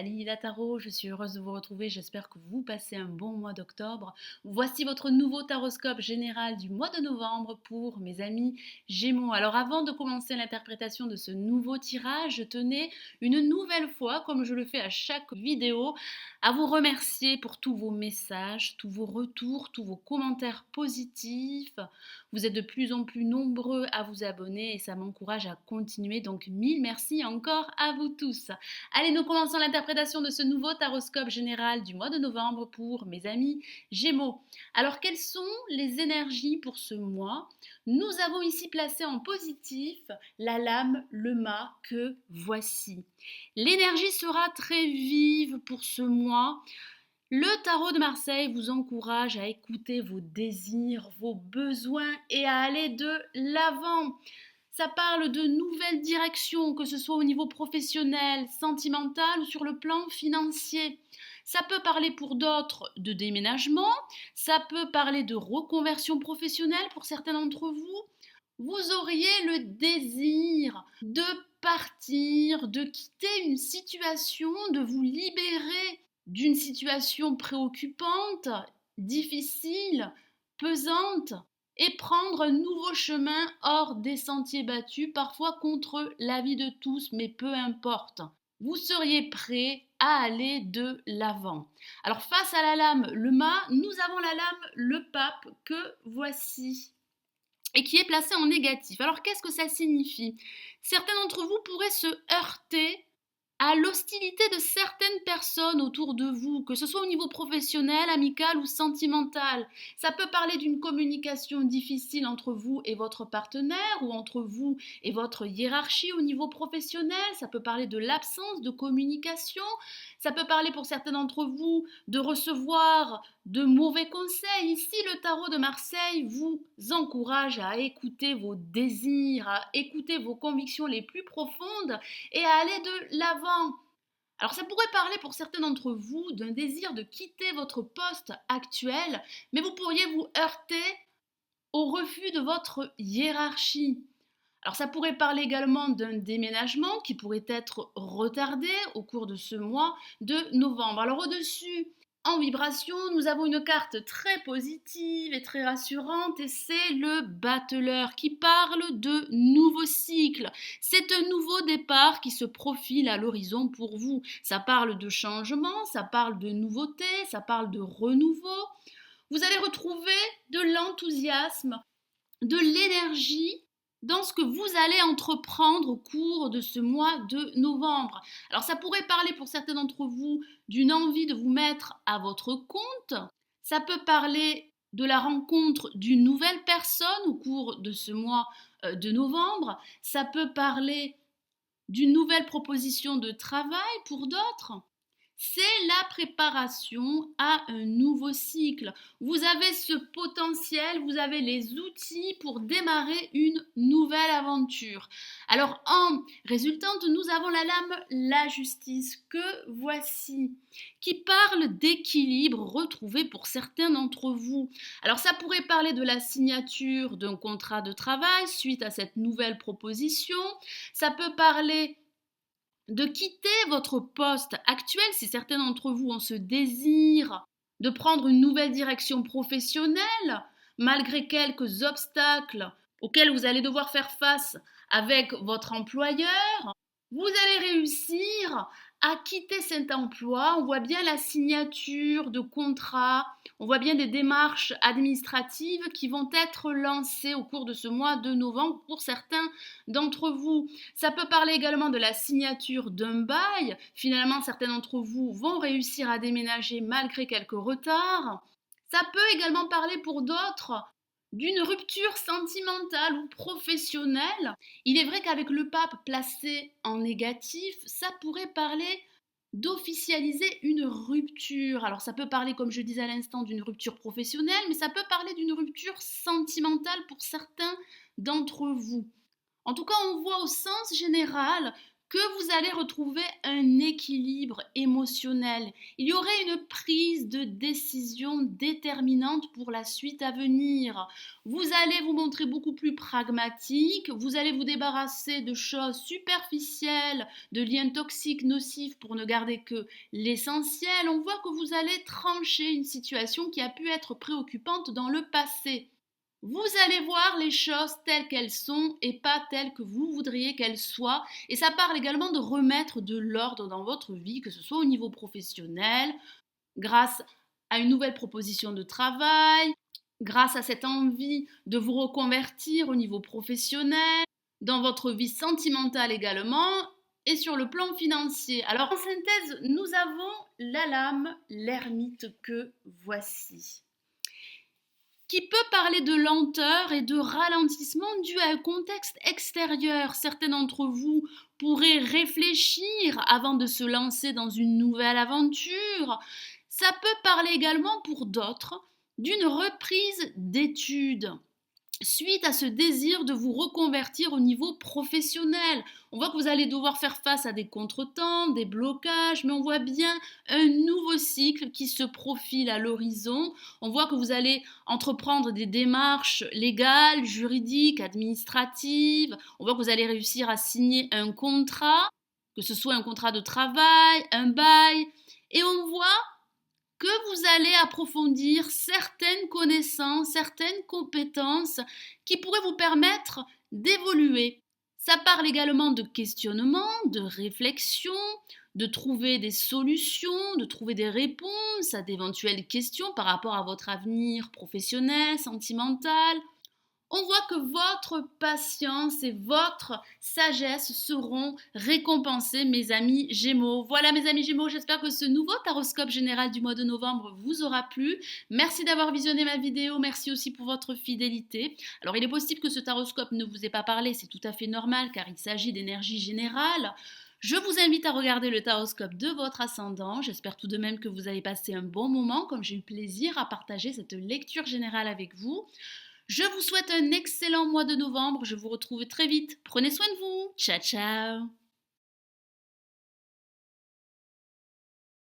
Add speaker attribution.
Speaker 1: Lily Tarot, je suis heureuse de vous retrouver, j'espère que vous passez un bon mois d'octobre. Voici votre nouveau taroscope général du mois de novembre pour mes amis Gémeaux. Alors avant de commencer l'interprétation de ce nouveau tirage, je tenais une nouvelle fois, comme je le fais à chaque vidéo, à vous remercier pour tous vos messages, tous vos retours, tous vos commentaires positifs. Vous êtes de plus en plus nombreux à vous abonner et ça m'encourage à continuer, donc mille merci encore à vous tous. Allez, nous commençons l'interprétation de ce nouveau taroscope général du mois de novembre pour mes amis Gémeaux. Alors, quelles sont les énergies pour ce mois? Nous avons ici placé en positif la lame, le mât que voici. L'énergie sera très vive pour ce mois. Le tarot de Marseille vous encourage à écouter vos désirs, vos besoins et à aller de l'avant. Ça parle de nouvelles directions, que ce soit au niveau professionnel, sentimental ou sur le plan financier. Ça peut parler pour d'autres de déménagement, ça peut parler de reconversion professionnelle pour certains d'entre vous. Vous auriez le désir de partir, de quitter une situation, de vous libérer d'une situation préoccupante, difficile, pesante, et prendre un nouveau chemin hors des sentiers battus, parfois contre l'avis de tous, mais peu importe. Vous seriez prêt à aller de l'avant. Alors face à la lame, le mât, nous avons la lame, le pape, que voici, et qui est placé en négatif. Alors qu'est-ce que ça signifie? Certains d'entre vous pourraient se heurter à l'hostilité de certaines personnes autour de vous, que ce soit au niveau professionnel, amical ou sentimental. Ça peut parler d'une communication difficile entre vous et votre partenaire ou entre vous et votre hiérarchie au niveau professionnel. Ça peut parler de l'absence de communication. Ça peut parler pour certains d'entre vous de recevoir de mauvais conseils. Ici, le tarot de Marseille vous encourage à écouter vos désirs, à écouter vos convictions les plus profondes et à aller de l'avant. Alors ça pourrait parler pour certains d'entre vous d'un désir de quitter votre poste actuel, mais vous pourriez vous heurter au refus de votre hiérarchie. Alors ça pourrait parler également d'un déménagement qui pourrait être retardé au cours de ce mois de novembre. Alors au-dessus, en vibration, nous avons une carte très positive et très rassurante et c'est le battleur qui parle de nouveau cycle. C'est un nouveau départ qui se profile à l'horizon pour vous. Ça parle de changement, ça parle de nouveauté, ça parle de renouveau. Vous allez retrouver de l'enthousiasme, de l'énergie dans ce que vous allez entreprendre au cours de ce mois de novembre. Alors ça pourrait parler pour certains d'entre vous d'une envie de vous mettre à votre compte. Ça peut parler de la rencontre d'une nouvelle personne au cours de ce mois de novembre. Ça peut parler d'une nouvelle proposition de travail pour d'autres. C'est la préparation à un nouveau cycle. Vous avez ce potentiel, vous avez les outils pour démarrer une nouvelle aventure. Alors en résultante, nous avons la lame, la justice, que voici, qui parle d'équilibre retrouvé pour certains d'entre vous. Alors ça pourrait parler de la signature d'un contrat de travail suite à cette nouvelle proposition. Ça peut parler de quitter votre poste actuel si certains d'entre vous ont ce désir de prendre une nouvelle direction professionnelle, malgré quelques obstacles auxquels vous allez devoir faire face avec votre employeur. Vous allez réussir à quitter cet emploi. On voit bien la signature de contrats, on voit bien des démarches administratives qui vont être lancées au cours de ce mois de novembre pour certains d'entre vous. Ça peut parler également de la signature d'un bail. Finalement, certains d'entre vous vont réussir à déménager malgré quelques retards. Ça peut également parler pour d'autres d'une rupture sentimentale ou professionnelle. Il est vrai qu'avec le pape placé en négatif, ça pourrait parler d'officialiser une rupture. Alors ça peut parler, comme je disais à l'instant, d'une rupture professionnelle, mais ça peut parler d'une rupture sentimentale pour certains d'entre vous. En tout cas, on voit au sens général que vous allez retrouver un équilibre émotionnel. Il y aurait une prise de décision déterminante pour la suite à venir. Vous allez vous montrer beaucoup plus pragmatique, vous allez vous débarrasser de choses superficielles, de liens toxiques, nocifs pour ne garder que l'essentiel. On voit que vous allez trancher une situation qui a pu être préoccupante dans le passé. Vous allez voir les choses telles qu'elles sont et pas telles que vous voudriez qu'elles soient. Et ça parle également de remettre de l'ordre dans votre vie, que ce soit au niveau professionnel, grâce à une nouvelle proposition de travail, grâce à cette envie de vous reconvertir au niveau professionnel, dans votre vie sentimentale également, et sur le plan financier. Alors en synthèse, nous avons la lame, l'ermite que voici, qui peut parler de lenteur et de ralentissement dû à un contexte extérieur. Certains d'entre vous pourraient réfléchir avant de se lancer dans une nouvelle aventure. Ça peut parler également pour d'autres d'une reprise d'études suite à ce désir de vous reconvertir au niveau professionnel. On voit que vous allez devoir faire face à des contretemps, des blocages, mais on voit bien un nouveau cycle qui se profile à l'horizon. On voit que vous allez entreprendre des démarches légales, juridiques, administratives. On voit que vous allez réussir à signer un contrat, que ce soit un contrat de travail, un bail. Et on voit que vous allez approfondir certaines connaissances, certaines compétences qui pourraient vous permettre d'évoluer. Ça parle également de questionnement, de réflexion, de trouver des solutions, de trouver des réponses à d'éventuelles questions par rapport à votre avenir professionnel, sentimental. On voit que votre patience et votre sagesse seront récompensées, mes amis Gémeaux. Voilà, mes amis Gémeaux, j'espère que ce nouveau taroscope général du mois de novembre vous aura plu. Merci d'avoir visionné ma vidéo, merci aussi pour votre fidélité. Alors, il est possible que ce taroscope ne vous ait pas parlé, c'est tout à fait normal car il s'agit d'énergie générale. Je vous invite à regarder le taroscope de votre ascendant. J'espère tout de même que vous avez passé un bon moment, comme j'ai eu plaisir à partager cette lecture générale avec vous. Je vous souhaite un excellent mois de novembre. Je vous retrouve très vite. Prenez soin de vous. Ciao, ciao.